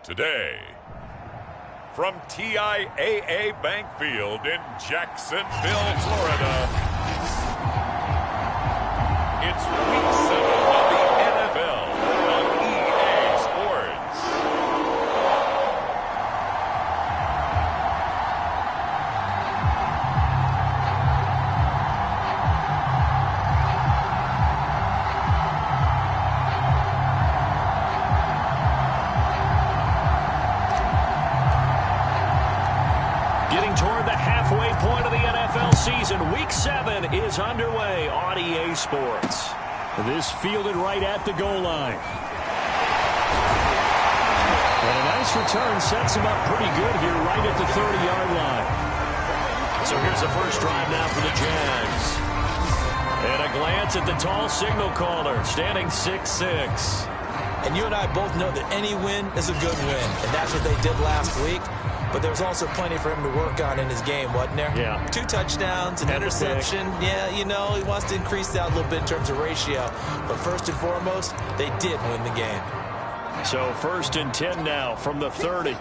today. From TIAA Bank Field in Jacksonville, Florida, it's Week 7 of the NFL on EA Sports. Getting toward the halfway point of the NFL season, Week 7 is underway on EA Sports. This fielded right at the goal line. And a nice return sets him up pretty good here right at the 30-yard line. So here's the first drive now for the Jags. And a glance at the tall signal caller, standing 6'6". And you and I both know that any win is a good win, and that's what they did last week. But there was also plenty for him to work on in his game, wasn't there? Yeah. 2 touchdowns, an interception. Yeah, you know, he wants to increase that a little bit in terms of ratio. But first and foremost, they did win the game. So 1st and 10 now from the 30.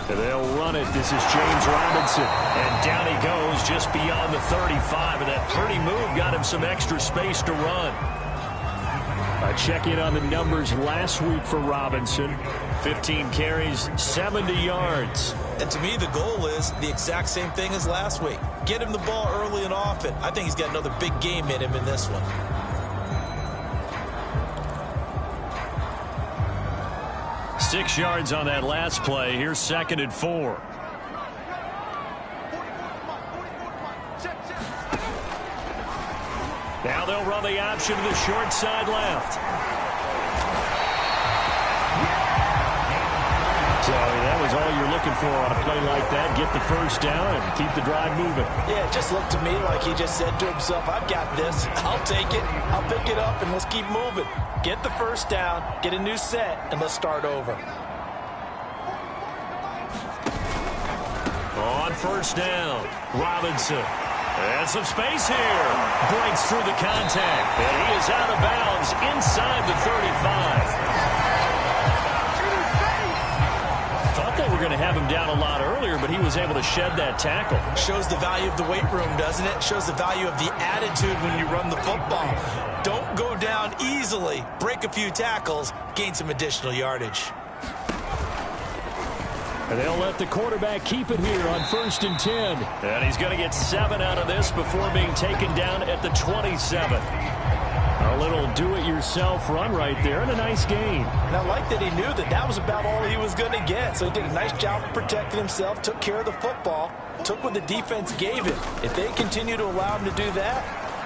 They'll run it. This is James Robinson. And down he goes just beyond the 35. And that pretty move got him some extra space to run. Check in on the numbers last week for Robinson. 15 carries, 70 yards. And to me, the goal is the exact same thing as last week. Get him the ball early and often. I think he's got another big game in him in this one. Six yards on that last play. Here's 2nd and 4. Now they'll run the option to the short side left. So that was all you're looking for on a play like that. Get the first down and keep the drive moving. Yeah, it just looked to me like he just said to himself, I've got this. I'll take it. I'll pick it up, and let's keep moving. Get the first down, get a new set, and let's start over. On 1st down, Robinson. And some space here. Breaks through the contact. And he is out of bounds inside the 35. Thought they were going to have him down a lot earlier, but he was able to shed that tackle. Shows the value of the weight room, doesn't it? Shows the value of the attitude when you run the football. Don't go down easily. Break a few tackles. Gain some additional yardage. And they'll let the quarterback keep it here on 1st and 10. And he's going to get 7 out of this before being taken down at the 27. A little do-it-yourself run right there and a nice gain. And I like that he knew that that was about all he was going to get. So he did a nice job of protecting himself, took care of the football, took what the defense gave him. If they continue to allow him to do that,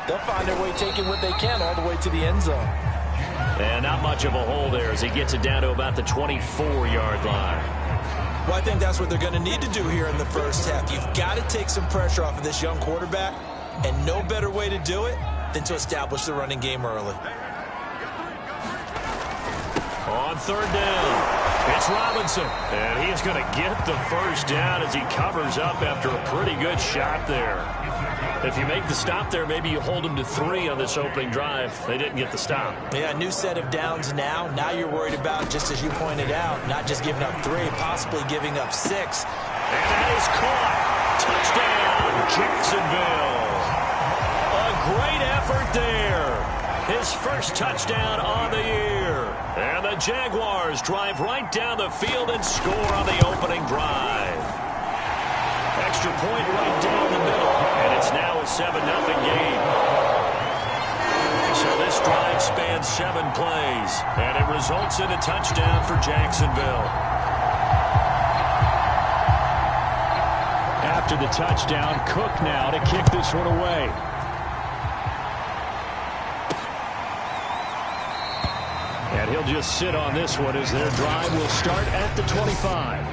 they'll find their way taking what they can all the way to the end zone. And not much of a hole there as he gets it down to about the 24-yard line. Well, I think that's what they're going to need to do here in the first half. You've got to take some pressure off of this young quarterback, and no better way to do it than to establish the running game early. On 3rd down, it's Robinson, and he's going to get the first down as he covers up after a pretty good shot there. If you make the stop there, maybe you hold him to 3 on this opening drive. They didn't get the stop. Yeah, a new set of downs now. Now you're worried about, just as you pointed out, not just giving up 3, possibly giving up 6. And that is caught. Touchdown, Jacksonville. A great effort there. His first touchdown on the year. And the Jaguars drive right down the field and score on the opening drive. Extra point right down the middle. And it's now a 7-0 game. So this drive spans 7 plays. And it results in a touchdown for Jacksonville. After the touchdown, Cook now to kick this one away. And he'll just sit on this one as their drive will start at the 25.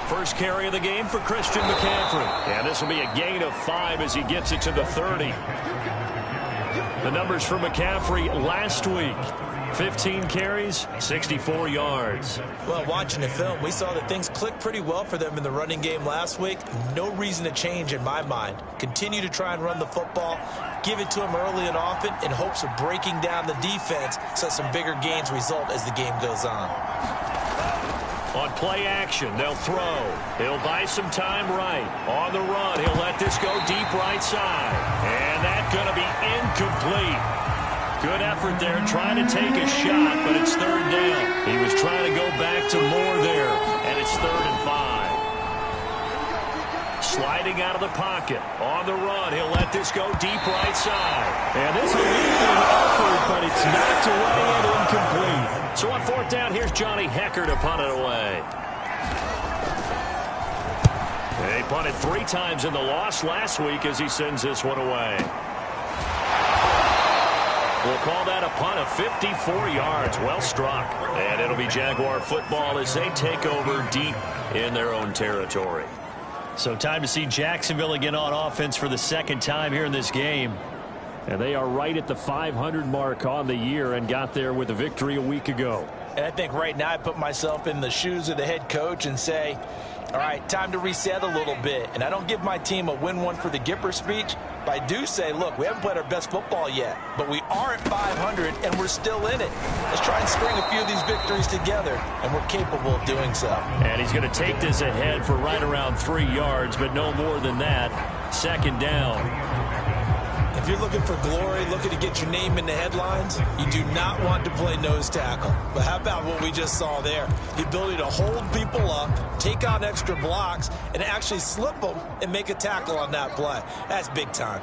First carry of the game for Christian McCaffrey. And this will be a gain of 5 as he gets it to the 30. The numbers for McCaffrey last week. 15 carries, 64 yards. Well, watching the film, we saw that things clicked pretty well for them in the running game last week. No reason to change in my mind. Continue to try and run the football, give it to them early and often in hopes of breaking down the defense so some bigger gains result as the game goes on. On play action, they'll throw. He'll buy some time right. On the run, he'll let this go deep right side. And that's going to be incomplete. Good effort there trying to take a shot, but it's third down. He was trying to go back to more there, and it's 3rd and 5. Sliding out of the pocket. On the run, he'll let this go deep right side. And this will be an effort, but it's knocked away and incomplete. So on 4th down, here's Johnny Hecker to punt it away. They punted 3 times in the loss last week as he sends this one away. We'll call that a punt of 54 yards. Well struck. And it'll be Jaguar football as they take over deep in their own territory. So time to see Jacksonville again on offense for the 2nd time here in this game. And they are right at the 500 mark on the year and got there with a victory a week ago. And I think right now I put myself in the shoes of the head coach and say, all right, time to reset a little bit. And I don't give my team a win one for the Gipper speech, but I do say, look, we haven't played our best football yet, but we are at 500 and we're still in it. Let's try and string a few of these victories together, and we're capable of doing so. And he's going to take this ahead for right around 3 yards, but no more than that. 2nd down. If you're looking for glory, looking to get your name in the headlines, you do not want to play nose tackle. But how about what we just saw there? The ability to hold people up, take on extra blocks, and actually slip them and make a tackle on that play. That's big time.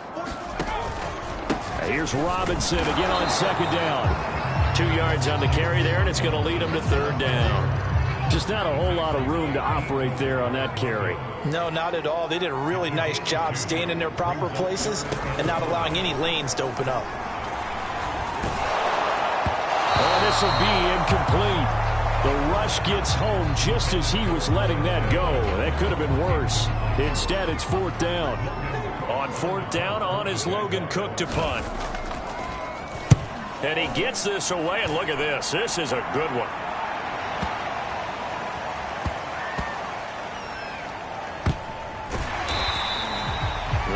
Here's Robinson again on 2nd down. 2 yards on the carry there, and it's going to lead him to 3rd down. Just not a whole lot of room to operate there on that carry. No, not at all. They did a really nice job staying in their proper places and not allowing any lanes to open up. Oh, this will be incomplete. The rush gets home just as he was letting that go. That could have been worse. Instead, it's 4th down. On 4th down, on is Logan Cook to punt. And he gets this away, and look at this. This is a good one.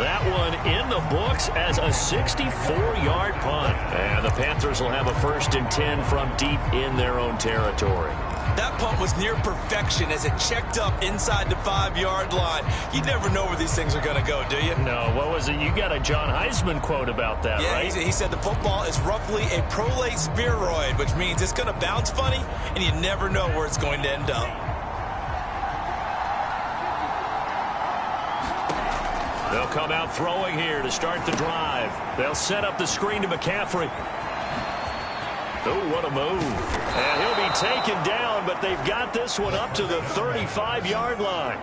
That one in the books as a 64-yard punt. And the Panthers will have a 1st and 10 from deep in their own territory. That punt was near perfection as it checked up inside the 5-yard line. You never know where these things are going to go, do you? No, what was it? You got a John Heisman quote about that, yeah, right? He said the football is roughly a prolate spheroid, which means it's going to bounce funny, and you never know where it's going to end up. They'll come out throwing here to start the drive. They'll set up the screen to McCaffrey. Oh, what a move. And he'll be taken down, but they've got this one up to the 35-yard line.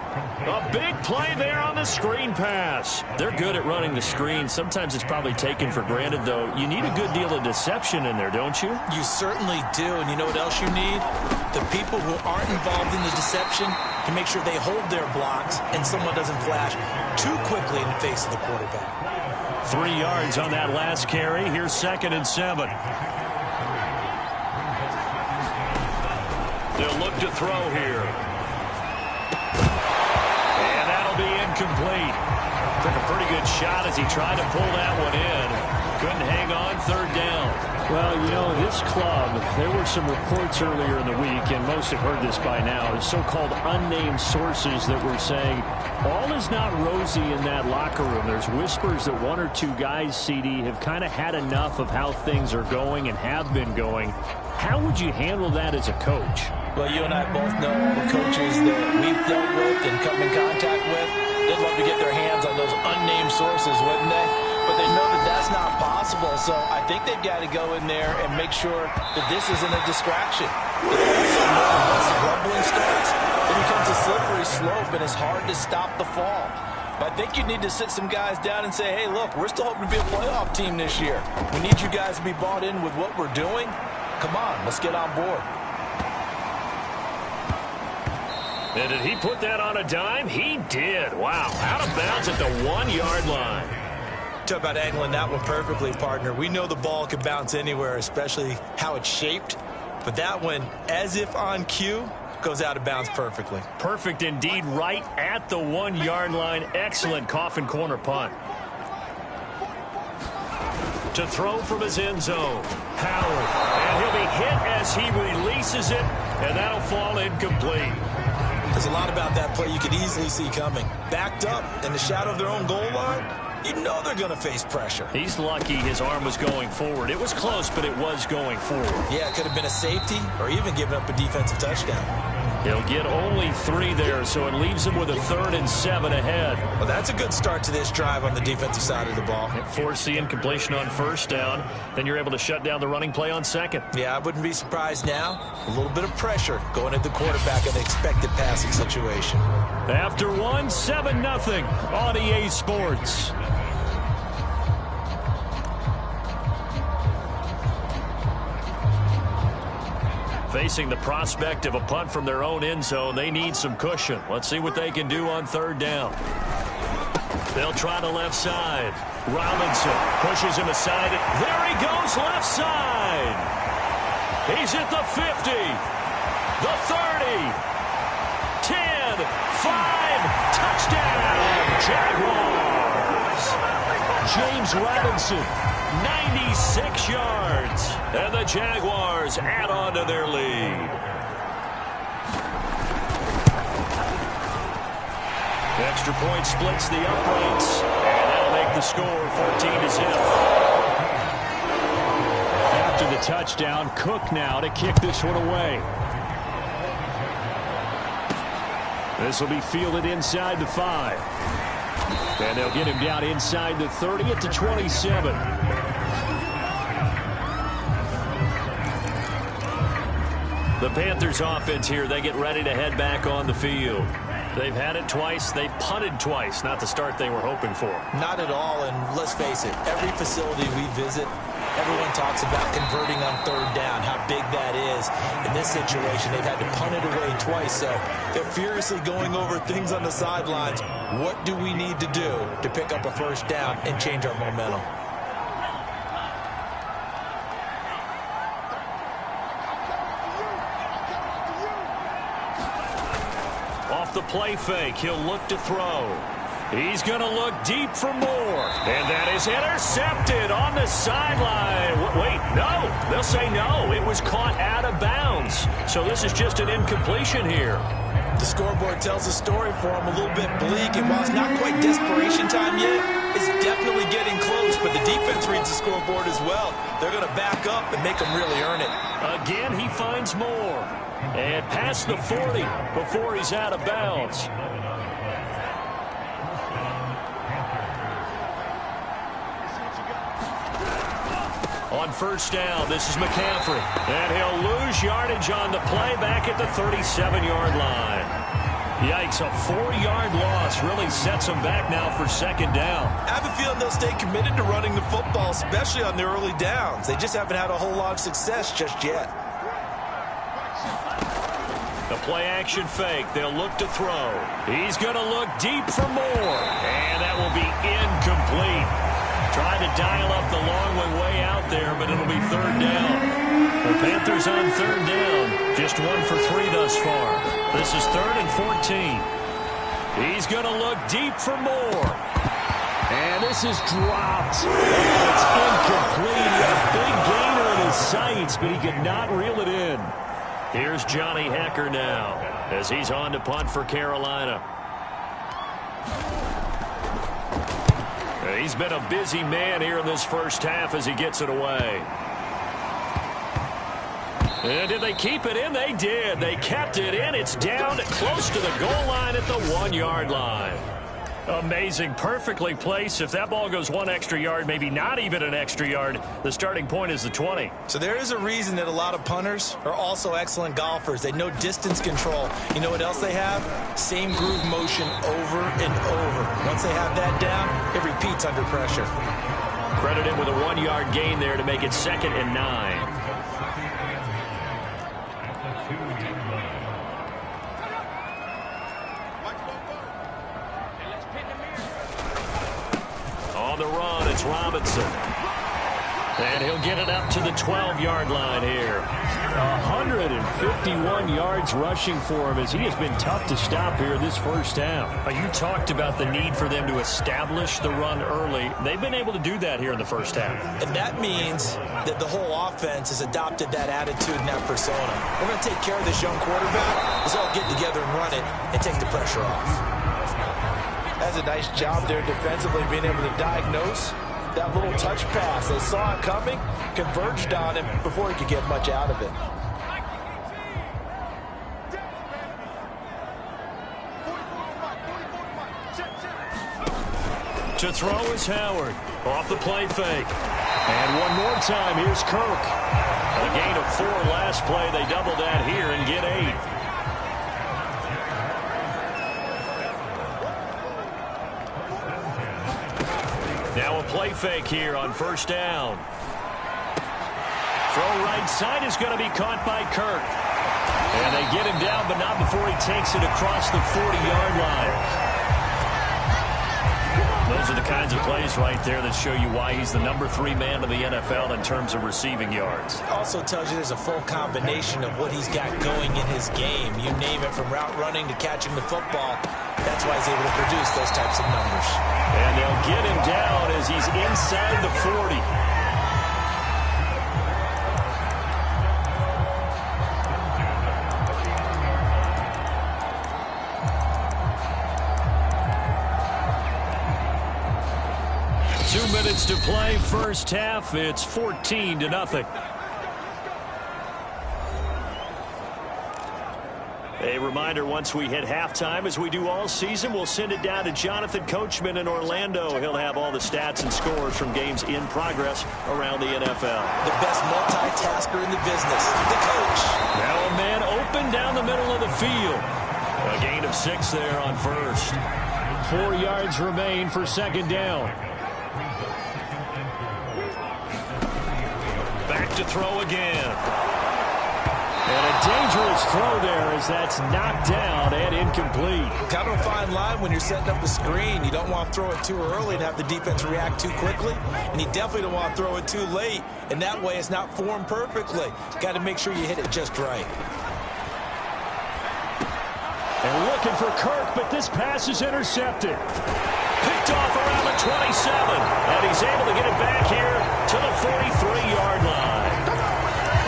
A big play there on the screen pass. They're good at running the screen. Sometimes it's probably taken for granted, though. You need a good deal of deception in there, don't you? You certainly do, and you know what else you need? The people who aren't involved in the deception to make sure they hold their blocks and someone doesn't flash too quickly in the face of the quarterback. 3 yards on that last carry. Here's 2nd and 7. They'll look to throw here. And that'll be incomplete. Took a pretty good shot as he tried to pull that one in. Couldn't hang on. 3rd down. Well, you know, this club, there were some reports earlier in the week, and most have heard this by now, the so-called unnamed sources that were saying all is not rosy in that locker room. There's whispers that 1 or 2 guys, CD, have kind of had enough of how things are going and have been going. How would you handle that as a coach? Well, you and I both know all the coaches that we've dealt with and come in contact with. They'd love to get their hands on those unnamed sources, wouldn't they? But they know that that's not possible, so I think they've got to go in there and make sure that this isn't a distraction. They also know that once the grumbling starts, it becomes a slippery slope, and it's hard to stop the fall. But I think you need to sit some guys down and say, hey, look, we're still hoping to be a playoff team this year. We need you guys to be bought in with what we're doing. Come on, let's get on board. And did he put that on a dime? He did. Wow, out of bounds at the 1-yard line. talk about angling that one perfectly, partner. We know the ball can bounce anywhere, especially how it's shaped. But that one, as if on cue, goes out of bounds perfectly. Perfect indeed, right at the 1-yard line. Excellent coffin corner punt. To throw from his end zone, Howard. And he'll be hit as he releases it, and that'll fall incomplete. There's a lot about that play you could easily see coming. Backed up in the shadow of their own goal line, you know they're going to face pressure. He's lucky his arm was going forward. It was close, but it was going forward. Yeah, it could have been a safety or even given up a defensive touchdown. He'll get only 3 there, so it leaves him with a 3rd and 7 ahead. Well, that's a good start to this drive on the defensive side of the ball. Force the incompletion on 1st down. Then you're able to shut down the running play on 2nd. Yeah, I wouldn't be surprised now. A little bit of pressure going at the quarterback in an expected passing situation. After 1, 7-0 on EA Sports. Facing the prospect of a punt from their own end zone, they need some cushion. Let's see what they can do on 3rd down. They'll try the left side. Robinson pushes him aside. There he goes, left side. He's at the 50, the 30, 10, 5, touchdown, Jaguars. James Robinson, 96 yards. And the Jaguars add on to their lead. Extra point splits the uprights. And that'll make the score 14-0. After the touchdown, Cook now to kick this one away. This will be fielded inside the 5. And they'll get him down inside the 30 at the 27. The Panthers offense here, they get ready to head back on the field. They've had it twice. They've punted twice. Not the start they were hoping for. Not at all, and let's face it, every facility we visit, everyone talks about converting on 3rd down, how big that is. In this situation, they've had to punt it away twice, so they're furiously going over things on the sidelines. What do we need to do to pick up a 1st down and change our momentum? Off the play fake, he'll look to throw. He's going to look deep for more. And that is intercepted on the sideline. Wait, no. They'll say no. It was caught out of bounds. So this is just an incompletion here. The scoreboard tells a story for him, a little bit bleak, and while it's not quite desperation time yet, it's definitely getting close, but the defense reads the scoreboard as well. They're going to back up and make them really earn it. Again, he finds more. And past the 40 before he's out of bounds. On 1st down, this is McCaffrey. And he'll lose yardage on the play back at the 37-yard line. Yikes, a 4-yard loss really sets them back now for 2nd down. I have a feeling they'll stay committed to running the football, especially on their early downs. They just haven't had a whole lot of success just yet. The play-action fake. They'll look to throw. He's going to look deep for more. And that will be incomplete. Tried to dial up the long way out there, but it'll be 3rd down. The Panthers on 3rd down. Just 1 for 3 thus far. This is 3rd and 14. He's going to look deep for more. And this is dropped. Oh, it's incomplete. He had a big gainer in his sights, but he could not reel it in. Here's Johnny Hecker now as he's on to punt for Carolina. He's been a busy man here in this 1st half as he gets it away. And did they keep it in? They did. They kept it in. It's down close to the goal line at the 1-yard line. Amazing. Perfectly placed. If that ball goes 1 extra yard, maybe not even an extra yard, the starting point is the 20. So there is a reason that a lot of punters are also excellent golfers. They know distance control. You know what else they have? Same groove motion over and over. Once they have that down, it repeats under pressure. Credited with a 1-yard gain there to make it 2nd and 9. On the run, it's It's Robinson. And he'll get it up to the 12-yard line here. 151 yards rushing for him as he has been tough to stop here this first half. You talked about the need for them to establish the run early. They've been able to do that here in the first half. And that means that the whole offense has adopted that attitude and that persona. We're going to take care of this young quarterback. Let's all get together and run it and take the pressure off. That's a nice job there defensively, being able to diagnose that little touch pass. They saw it coming, converged on him before he could get much out of it. To throw is Howard. Off the play fake. And one more time, here's Kirk. A gain of 4 last play. They double that here and get 8. Now a play fake here on first down. Throw right side is going to be caught by Kirk. And they get him down, but not before he takes it across the 40-yard line. Those are the kinds of plays right there that show you why he's the number 3 man in the NFL in terms of receiving yards. Also tells you there's a full combination of what he's got going in his game. You name it, from route running to catching the football. That's why he's able to produce those types of numbers. And they'll get him down as he's inside the 40. Minutes to play, first half. It's 14-0. A reminder, once we hit halftime, as we do all season, we'll send it down to Jonathan Coachman in Orlando. He'll have all the stats and scores from games in progress around the NFL. The best multitasker in the business, the coach. Now a man open down the middle of the field. A gain of 6 there on first. 4 yards remain for second down. Back to throw again. And a dangerous throw there as that's knocked down and incomplete. Kind of a fine line when you're setting up a screen. You don't want to throw it too early and have the defense react too quickly. And you definitely don't want to throw it too late. And that way it's not formed perfectly. Got to make sure you hit it just right. And looking for Kirk, but this pass is intercepted. Picked off around the 27. And he's able to get it back here to the 43-yard line.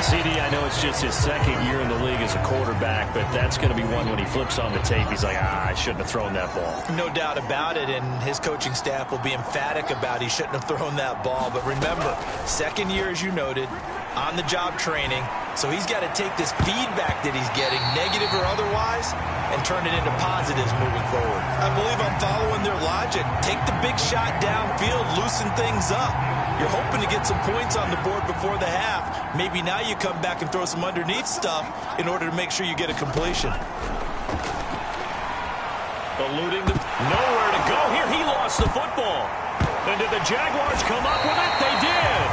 CD, I know it's just his second year in the league as a quarterback, but that's going to be one when he flips on the tape. He's like, I shouldn't have thrown that ball. No doubt about it, and his coaching staff will be emphatic about he shouldn't have thrown that ball. But remember, second year, as you noted, on-the-job training, so he's got to take this feedback that he's getting, negative or otherwise, and turn it into positives moving forward. I believe I'm following their logic. Take the big shot downfield, loosen things up. You're hoping to get some points on the board before the half. Maybe now you come back and throw some underneath stuff in order to make sure you get a completion. Eluding the nowhere to go here. He lost the football. And did the Jaguars come up with it? They did.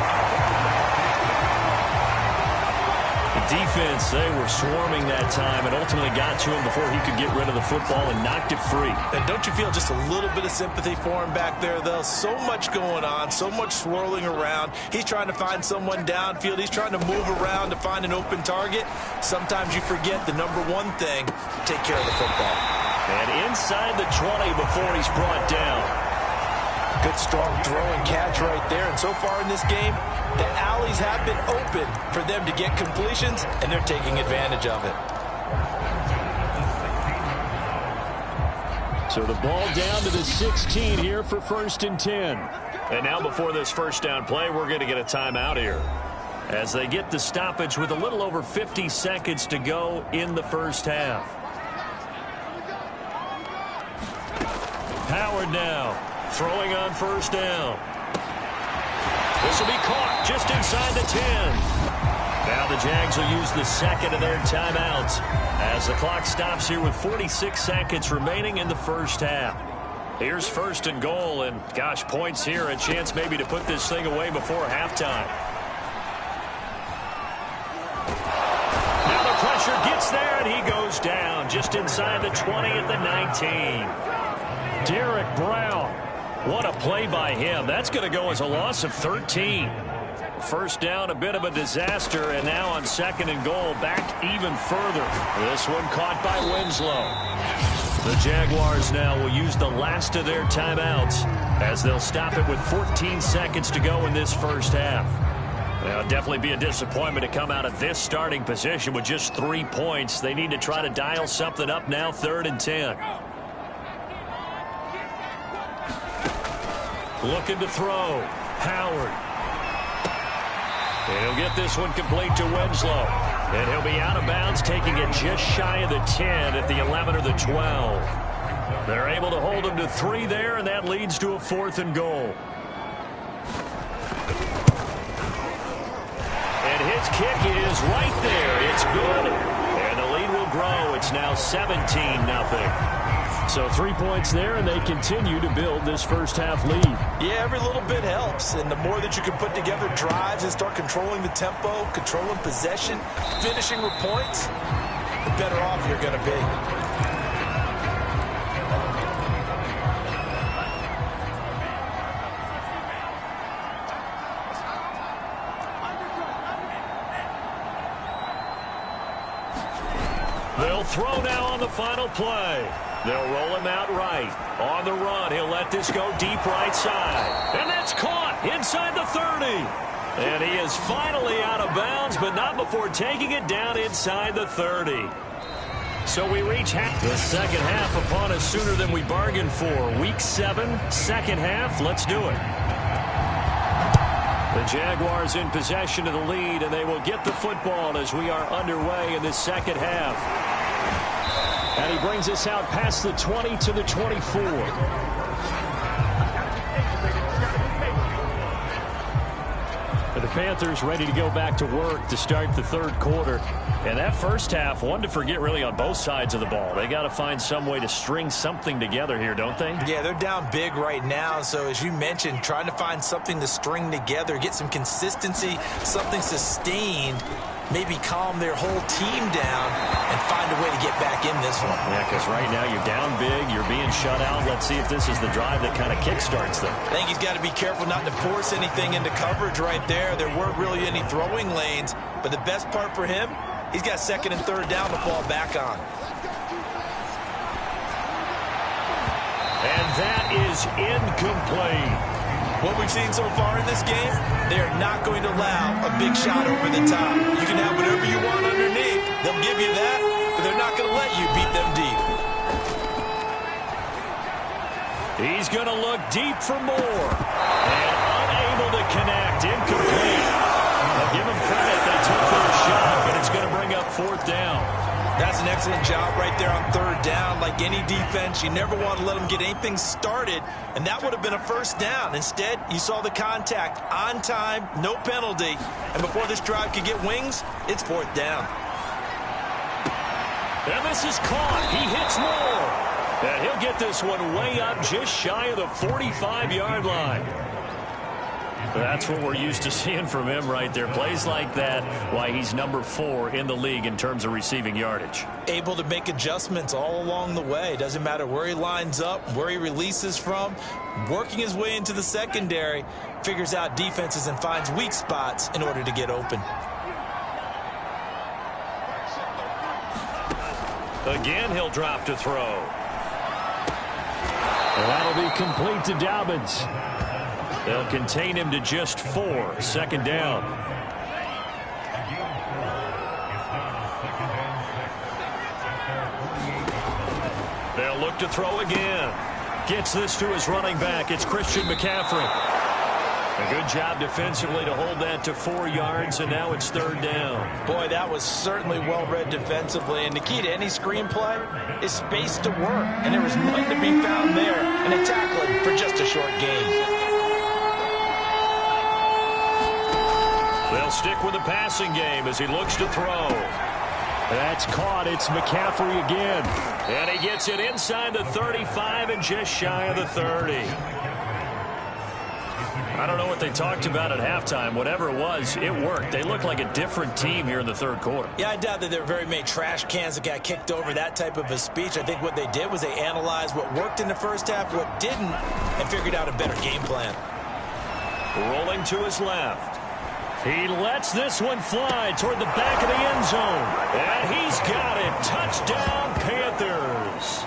The defense, they were swarming that time and ultimately got to him before he could get rid of the football and knocked it free. And don't you feel just a little bit of sympathy for him back there, though? So much going on, so much swirling around. He's trying to find someone downfield. He's trying to move around to find an open target. Sometimes you forget the number one thing, take care of the football. And inside the 20 before he's brought down. Good, strong throw and catch right there. And so far in this game, the alleys have been open for them to get completions, and they're taking advantage of it. So the ball down to the 16 here for 1st and 10. And now before this first down play, we're going to get a timeout here, as they get the stoppage with a little over 50 seconds to go in the first half. Howard now throwing on first down. This will be caught just inside the 10. Now the Jags will use the second of their timeouts as the clock stops here with 46 seconds remaining in the first half. Here's 1st and goal, and gosh, points here, a chance maybe to put this thing away before halftime. Now the pressure gets there, and he goes down just inside the 20 at the 19. Derek Brown What a play by him. That's going to go as a loss of 13. First down, a bit of a disaster, and now on 2nd and goal, back even further. This one caught by Winslow. The Jaguars now will use the last of their timeouts as they'll stop it with 14 seconds to go in this first half. Well, it'll definitely be a disappointment to come out of this starting position with just 3 points. They need to try to dial something up now, 3rd and 10. Looking to throw. Howard. And he'll get this one complete to Winslow. And he'll be out of bounds, taking it just shy of the 10 at the 11 or the 12. They're able to hold him to 3 there, and that leads to a 4th and goal. And his kick is right there. It's good. And the lead will grow. It's now 17-0. So 3 points there, and they continue to build this first half lead. Yeah, every little bit helps, and the more that you can put together drives and start controlling the tempo, controlling possession, finishing with points, the better off you're going to be. They'll throw now on the final play. They'll roll him out right. On the run, he'll let this go deep right side. And that's caught inside the 30. And he is finally out of bounds, but not before taking it down inside the 30. So we reach the second half upon us sooner than we bargained for. Week 7, second half. Let's do it. The Jaguars in possession of the lead, and they will get the football as we are underway in the second half. And he brings us out past the 20 to the 24. The Panthers ready to go back to work to start the 3rd quarter. And that first half, one to forget really on both sides of the ball. They got to find some way to string something together here, don't they? Yeah, they're down big right now. So as you mentioned, trying to find something to string together, get some consistency, something sustained, maybe calm their whole team down and find a way to get back in this one. Yeah, because right now you're down big, you're being shut out. Let's see if this is the drive that kind of kickstarts them. I think he's got to be careful not to force anything into coverage right there. There weren't really any throwing lanes, but the best part for him, he's got 2nd and 3rd down to fall back on. And that is incomplete. What we've seen so far in this game, they are not going to allow a big shot over the top. You can have whatever you want underneath. They'll give you that, but they're not going to let you beat them deep. He's going to look deep for more. And unable to connect. Incomplete. I'll give them credit. They took their shot, but it's going to bring up 4th down. That's an excellent job right there on 3rd down. Like any defense, you never want to let them get anything started, and that would have been a first down. Instead, you saw the contact on time, no penalty, and before this drive could get wings, it's 4th down. And this is caught. He hits more. And he'll get this one way up just shy of the 45-yard line. That's what we're used to seeing from him right there. Plays like that, why he's number 4 in the league in terms of receiving yardage. Able to make adjustments all along the way. Doesn't matter where he lines up, where he releases from. Working his way into the secondary, figures out defenses and finds weak spots in order to get open. Again, he'll drop to throw. And that'll be complete to Dobbins. They'll contain him to just 4. 2nd down. They'll look to throw again. Gets this to his running back. It's Christian McCaffrey. A good job defensively to hold that to 4 yards, and now it's 3rd down. Boy, that was certainly well-read defensively, and the key to any screenplay is space to work, and there was none to be found there, and a tackling for just a short gain. They'll stick with the passing game as he looks to throw. That's caught. It's McCaffrey again. And he gets it inside the 35 and just shy of the 30. I don't know what they talked about at halftime. Whatever it was, it worked. They looked like a different team here in the third quarter. Yeah, I doubt that there were very many trash cans that got kicked over, that type of a speech. I think what they did was they analyzed what worked in the first half, what didn't, and figured out a better game plan. Rolling to his left. He lets this one fly toward the back of the end zone. And he's got it. Touchdown, Panthers.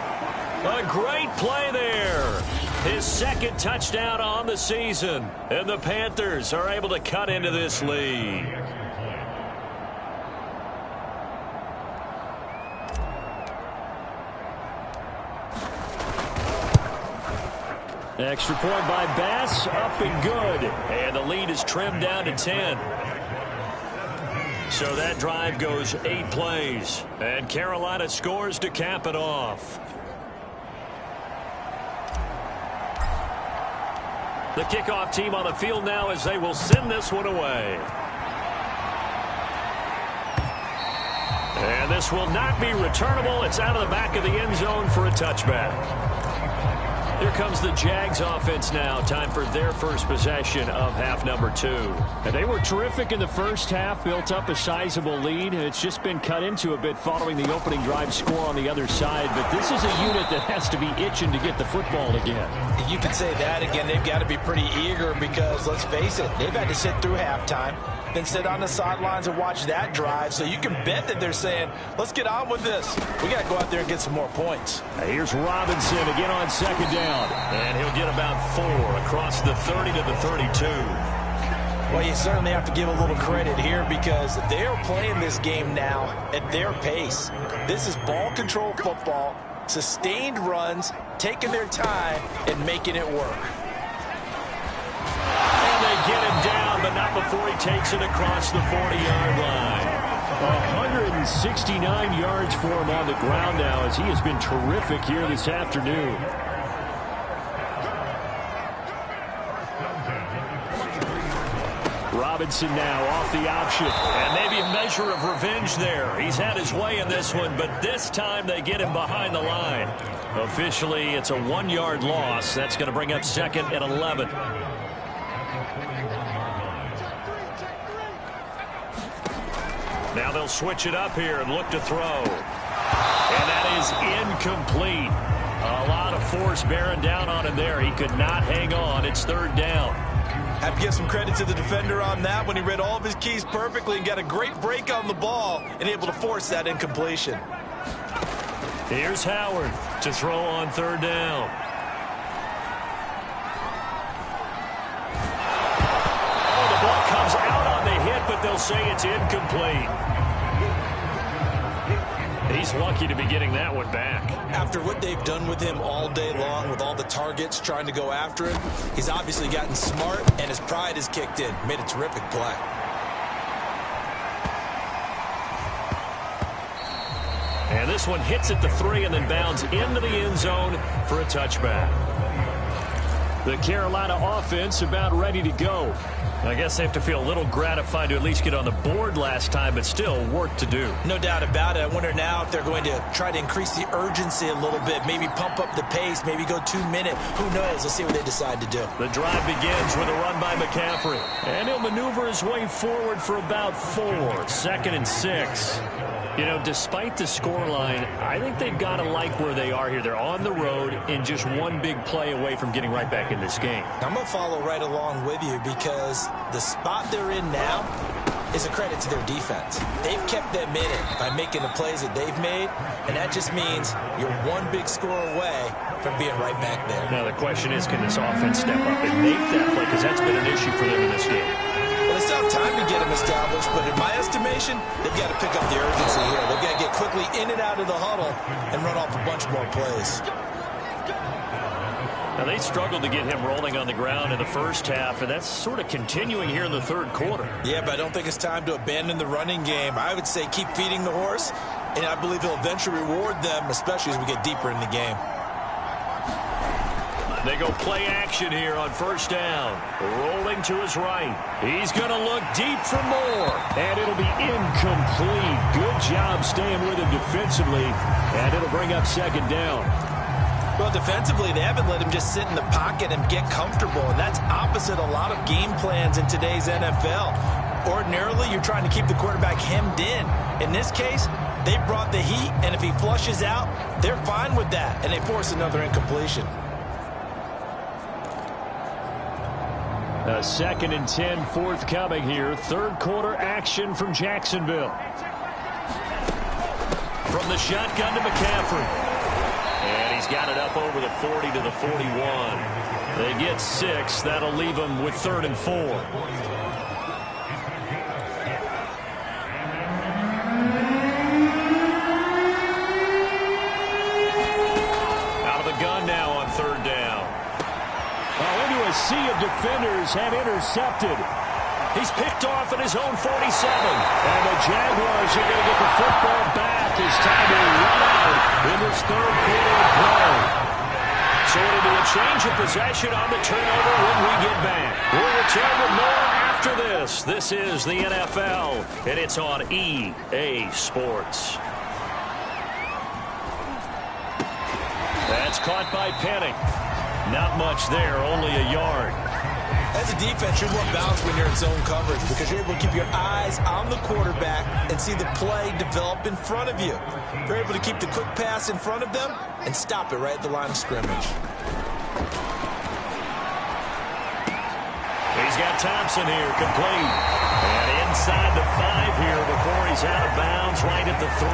A great play there. His second touchdown on the season. And the Panthers are able to cut into this lead. Extra point by Bass, up and good. And the lead is trimmed down to 10. So that drive goes 8 plays. And Carolina scores to cap it off. The kickoff team on the field now as they will send this one away. And this will not be returnable. It's out of the back of the end zone for a touchback. Here comes the Jags offense now. Time for their first possession of half number 2. And they were terrific in the first half, built up a sizable lead. It's just been cut into a bit following the opening drive score on the other side. But this is a unit that has to be itching to get the football again. You can say that again. They've got to be pretty eager because, let's face it, they've had to sit through halftime, then sit on the sidelines and watch that drive. So you can bet that they're saying, let's get on with this. We got to go out there and get some more points. Here's Robinson again on second down. And he'll get about 4 across the 30 to the 32. Well, you certainly have to give a little credit here because they are playing this game now at their pace. This is ball control football, sustained runs, taking their time and making it work. And they get him down, but not before he takes it across the 40-yard line. 169 yards for him on the ground now as he has been terrific here this afternoon. Robinson now off the option. And maybe a measure of revenge there. He's had his way in this one, but this time they get him behind the line. Officially, it's a 1-yard loss. That's going to bring up second and 11. Now they'll switch it up here and look to throw. And that is incomplete. A lot of force bearing down on him there. He could not hang on. It's third down. Have to give some credit to the defender on that when he read all of his keys perfectly and got a great break on the ball and able to force that incompletion. Here's Howard to throw on third down. Oh, the ball comes out on the hit, but they'll say it's incomplete. He's lucky to be getting that one back. After what they've done with him all day long, with all the targets trying to go after him, he's obviously gotten smart, and his pride has kicked in. Made a terrific play. And this one hits at the 3 and then bounds into the end zone for a touchback. The Carolina offense about ready to go. I guess they have to feel a little gratified to at least get on the board last time, but still work to do. No doubt about it. I wonder now if they're going to try to increase the urgency a little bit, maybe pump up the pace, maybe go 2-minute. Who knows? Let's see what they decide to do. The drive begins with a run by McCaffrey. And he'll maneuver his way forward for about 4. Second and 6. You know, despite the scoreline, I think they've got to like where they are here. They're on the road and just one big play away from getting right back in this game. I'm going to follow right along with you because the spot they're in now is a credit to their defense. They've kept them in it by making the plays that they've made, and that just means you're one big score away from being right back there. Now the question is, can this offense step up and make that play? Because that's been an issue for them in this game. Well, they still have time to get them established, but in my estimation, they've got to pick up the urgency here. They've got to get quickly in and out of the huddle and run off a bunch more plays. Now, they struggled to get him rolling on the ground in the first half, and that's sort of continuing here in the third quarter. Yeah, but I don't think it's time to abandon the running game. I would say keep feeding the horse, and I believe he'll eventually reward them, especially as we get deeper in the game. They go play action here on first down. Rolling to his right. He's going to look deep for more. And it'll be incomplete. Good job staying with him defensively. And it'll bring up second down. Well, defensively, they haven't let him just sit in the pocket and get comfortable, and that's opposite a lot of game plans in today's NFL. Ordinarily, you're trying to keep the quarterback hemmed in. In this case, they brought the heat, and if he flushes out, they're fine with that, and they force another incompletion. A 2nd and 10 forthcoming here. Third quarter action from Jacksonville. From the shotgun to McCaffrey. And he's got it up over the 40 to the 41. They get 6. That'll leave them with 3rd and 4. Out of the gun now on 3rd down. Into a sea of defenders and intercepted. He's picked off at his own 47. And the Jaguars are going to get the football back as time to run out in this third quarter of play. So it'll be a change of possession on the turnover when we get back. We'll return with more after this. This is the NFL, and it's on EA Sports. That's caught by Penning. Not much there, only a yard. As a defense, you're more balanced when you're in zone coverage because you're able to keep your eyes on the quarterback and see the play develop in front of you. You're able to keep the quick pass in front of them and stop it right at the line of scrimmage. He's got Thompson here, complete. And inside the 5 here before he's out of bounds, right at the 3.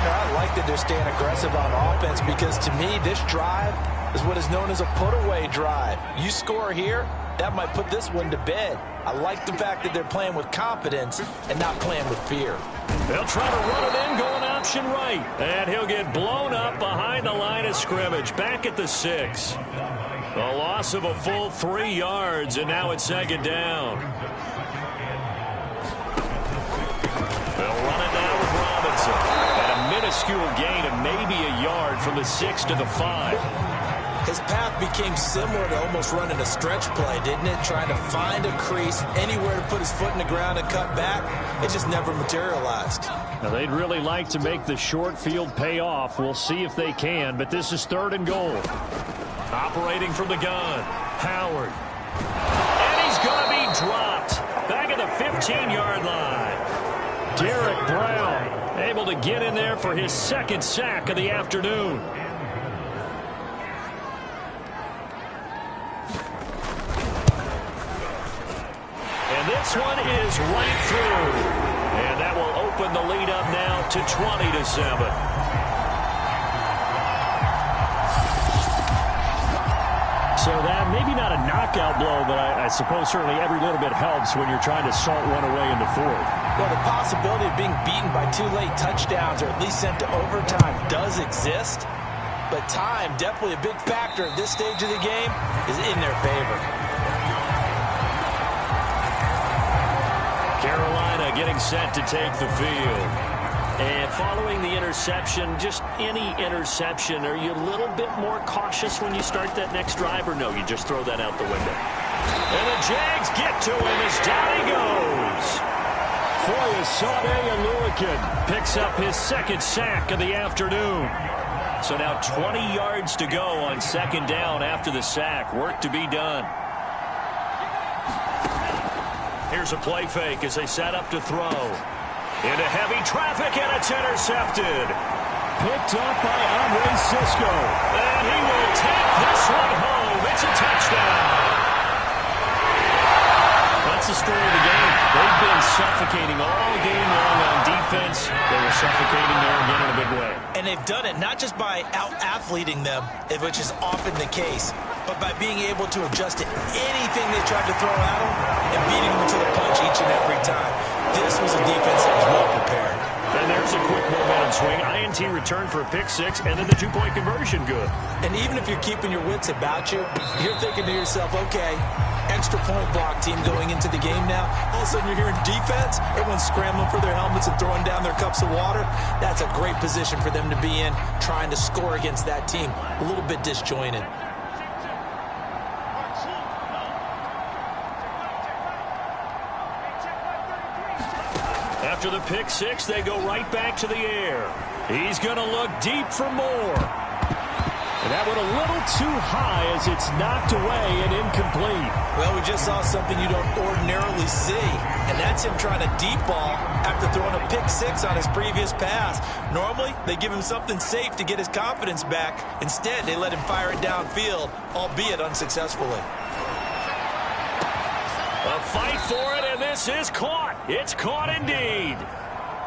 I like that they're staying aggressive on offense because, to me, this drive is what is known as a put-away drive. You score here, that might put this one to bed. I like the fact that they're playing with confidence and not playing with fear. They'll try to run it in, going option right. And he'll get blown up behind the line of scrimmage, back at the 6. A loss of a full 3 yards, and now it's 2nd down. They'll run it now with Robinson. Minuscule gain of maybe a yard from the 6 to the 5. His path became similar to almost running a stretch play, didn't it? Trying to find a crease, anywhere to put his foot in the ground and cut back. It just never materialized. Now, they'd really like to make the short field pay off. We'll see if they can, but this is 3rd and goal. Operating from the gun, Howard. And he's going to be dropped. Back at the 15-yard line. Derek Brown able to get in there for his 2nd sack of the afternoon. And this one is right through. And that will open the lead up now to 20-7. So that, maybe not a knockout blow, but I suppose certainly every little bit helps when you're trying to salt one away in the 4th. Well, the possibility of being beaten by 2 late touchdowns or at least sent to overtime does exist. But time, definitely a big factor at this stage of the game, is in their favor. Carolina getting set to take the field. And following the interception, just any interception, are you a little bit more cautious when you start that next drive, or no, you just throw that out the window? And the Jags get to him as down he goes. Foyesade Aluakin picks up his 2nd sack of the afternoon. So now 20 yards to go on 2nd down after the sack. Work to be done. Here's a play fake as they set up to throw. Into heavy traffic, and it's intercepted. Picked up by Andre Cisco. And he will take this one home. It's a touchdown. That's the story of the game. They've been suffocating all game long on defense. They were suffocating there again in a big way. And they've done it not just by out-athleting them, which is often the case, but by being able to adjust to anything they tried to throw at them and beating them to the punch each and every time. This was a defense that was well prepared. And there's a quick momentum swing. INT return for a pick 6, and then the 2-point conversion good. And even if you're keeping your wits about you, you're thinking to yourself, okay, extra point block team going into the game now. All of a sudden you're hearing defense. Everyone's scrambling for their helmets and throwing down their cups of water. That's a great position for them to be in, trying to score against that team. A little bit disjointed. After the pick 6, they go right back to the air. He's going to look deep for more. And that went a little too high as it's knocked away and incomplete. Well, we just saw something you don't ordinarily see, and that's him trying to deep ball after throwing a pick six on his previous pass. Normally, they give him something safe to get his confidence back. Instead, they let him fire it downfield, albeit unsuccessfully. A fight for it, and this is caught. It's caught indeed.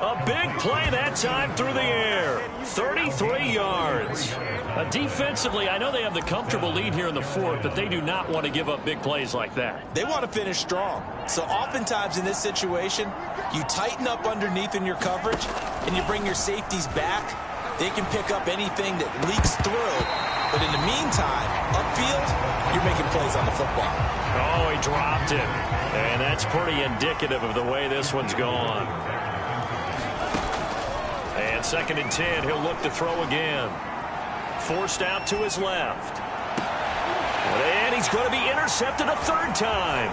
A big play that time through the air. 33 yards. Defensively, I know they have the comfortable lead here in the fourth, but they do not want to give up big plays like that. They want to finish strong. So oftentimes in this situation, you tighten up underneath in your coverage, and you bring your safeties back. They can pick up anything that leaks through. But in the meantime, upfield, you're making plays on the football. Oh, he dropped it. And that's pretty indicative of the way this one's gone. And 2nd and 10, he'll look to throw again. Forced out to his left. And he's going to be intercepted a third time.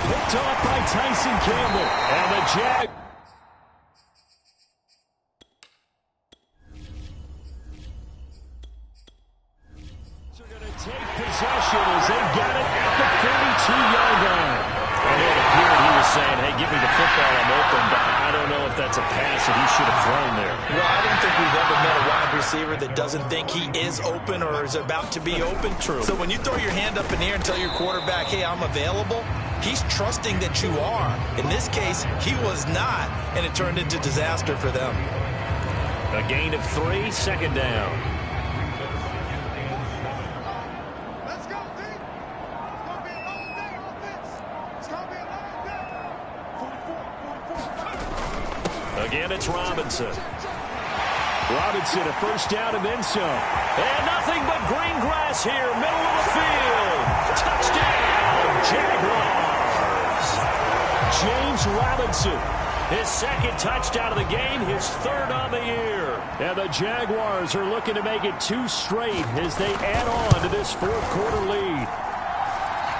Picked off by Tyson Campbell. And the Jag. They're going to take possession as they got it at the 42-yard line. And it appeared he was saying, hey, give me the football, I'm open, but I don't know if that's a pass that he should have thrown there. Well, I don't think we've ever met a wide receiver that doesn't think he is open or is about to be open. True. So when you throw your hand up in the air and tell your quarterback, hey, I'm available, he's trusting that you are. In this case, he was not, and it turned into disaster for them. A gain of 3, 2nd down. Again, it's Robinson. Robinson, a first down and then some. And nothing but green grass here, middle of the field. Touchdown, Jaguars. James Robinson. His 2nd touchdown of the game, his 3rd on the year. And the Jaguars are looking to make it 2 straight as they add on to this 4th quarter lead.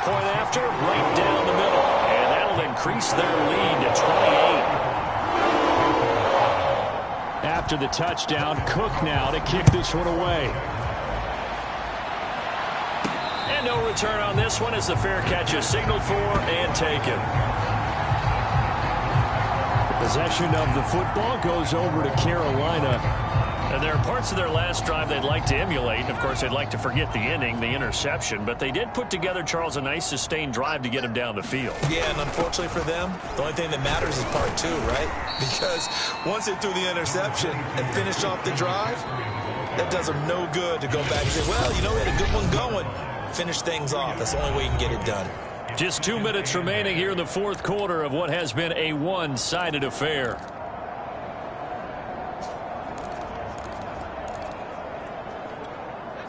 Point after, right down the middle. And that'll increase their lead to 28. After the touchdown, Cook now to kick this one away. And no return on this one as the fair catch is signaled for and taken. The possession of the football goes over to Carolina. And there are parts of their last drive they'd like to emulate. And, of course, they'd like to forget the inning, the interception. But they did put together, Charles, a nice sustained drive to get him down the field. Yeah, and unfortunately for them, the only thing that matters is part 2, right? Because once they threw the interception and finished off the drive, that does them no good to go back and say, well, you know, we had a good one going. Finish things off. That's the only way you can get it done. Just 2 minutes remaining here in the 4th quarter of what has been a one-sided affair.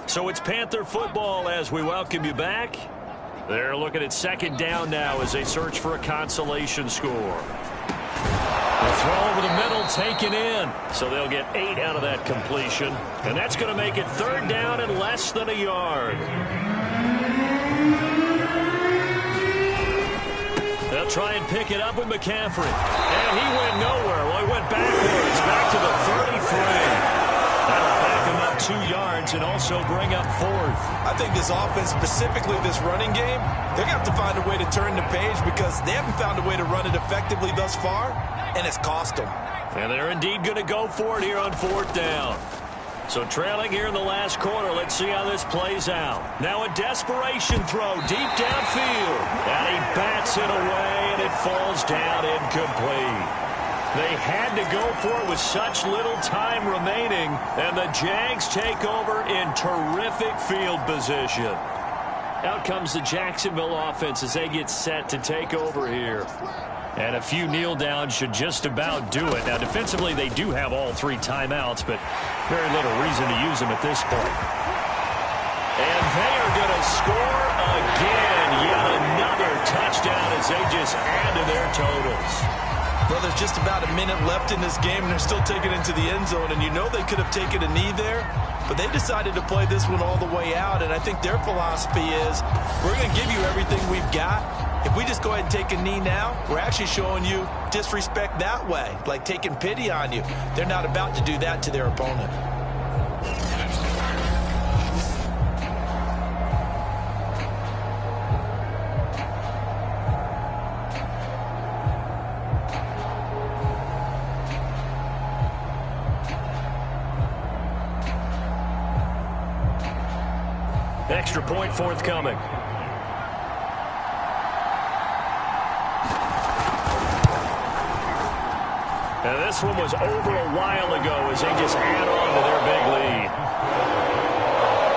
So it's Panther football as we welcome you back. They're looking at 2nd down now as they search for a consolation score. The throw over the middle taken in. So they'll get 8 out of that completion. And that's going to make it 3rd down and less than a yard. They'll try and pick it up with McCaffrey. And he went nowhere. Well, he went backwards, back to the 33. That'll back him up 2 yards and also bring up 4th. I think this offense, specifically this running game, they're going to have to find a way to turn the page because they haven't found a way to run it effectively thus far, and it's cost them. And they're indeed going to go for it here on 4th down. So trailing here in the last quarter, let's see how this plays out. Now a desperation throw deep downfield. And he bats it away, and it falls down incomplete. They had to go for it with such little time remaining, and the Jags take over in terrific field position. Out comes the Jacksonville offense as they get set to take over here. And a few kneel downs should just about do it. Now, defensively, they do have all 3 timeouts, but very little reason to use them at this point. And they are going to score again. Yet another touchdown as they just add to their totals. Well, there's just about a minute left in this game, and they're still taking it into the end zone. And you know they could have taken a knee there, but they decided to play this one all the way out. And I think their philosophy is, we're going to give you everything we've got. If we just go ahead and take a knee now, we're actually showing you disrespect that way, like taking pity on you. They're not about to do that to their opponent. Extra point forthcoming. And this one was over a while ago as they just add on to their big lead.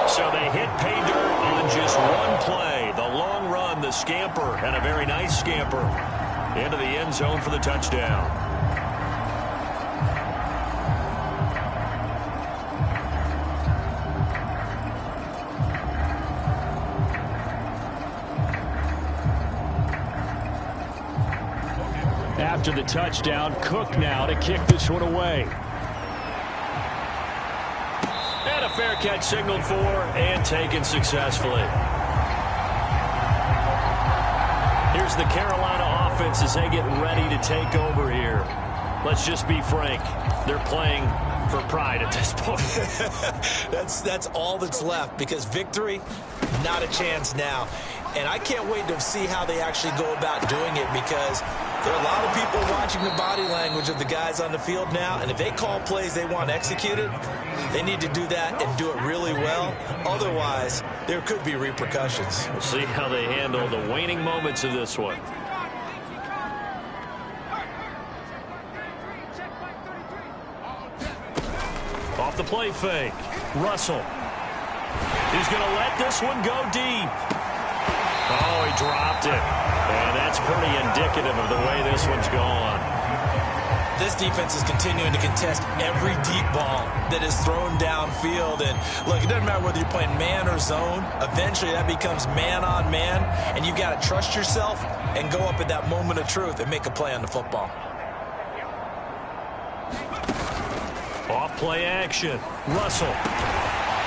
So they hit pay dirt on just one play. The long run, the scamper, and a very nice scamper into the end zone for the touchdown. After the touchdown, Cook now to kick this one away. And a fair catch signaled for and taken successfully. Here's the Carolina offense as they get ready to take over here. Let's just be frank. They're playing for pride at this point. That's all that's left, because victory, not a chance now. And I can't wait to see how they actually go about doing it, because there are a lot of people watching the body language of the guys on the field now, and if they call plays they want executed, they need to do that and do it really well. Otherwise, there could be repercussions. We'll see how they handle the waning moments of this one. Off the play fake. Russell. He's going to let this one go deep. Oh, he dropped it. And that's pretty indicative of the way this one's gone. This defense is continuing to contest every deep ball that is thrown downfield. And look, it doesn't matter whether you're playing man or zone. Eventually that becomes man on man, and you got to trust yourself and go up at that moment of truth and make a play on the football. Off play action. Russell.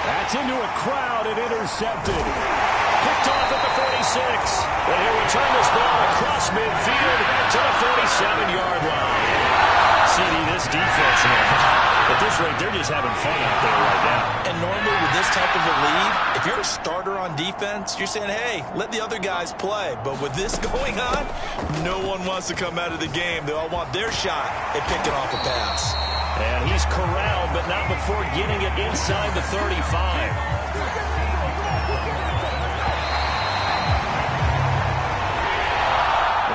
That's into a crowd and intercepted. Picked off at the 46. And he'll return this ball across midfield to the 47-yard line. CD, this defense, man, at this rate, they're just having fun out there right now. And normally with this type of a lead, if you're a starter on defense, you're saying, hey, let the other guys play. But with this going on, no one wants to come out of the game. They all want their shot at picking off a pass. And he's corralled, but not before getting it inside the 35.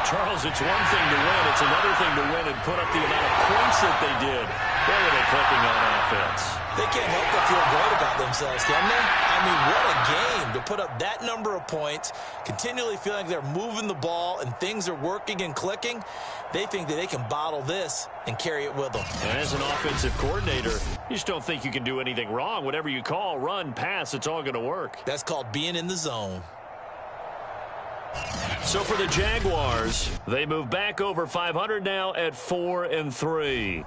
Charles, it's one thing to win. It's another thing to win and put up the amount of points that they did. Boy, are they clicking on offense. They can't help but feel great about themselves, can they? I mean, what a game to put up that number of points, continually feeling like they're moving the ball and things are working and clicking. They think that they can bottle this and carry it with them. And as an offensive coordinator, you just don't think you can do anything wrong. Whatever you call, run, pass, it's all going to work. That's called being in the zone. So for the Jaguars, they move back over 500 now at 4-3.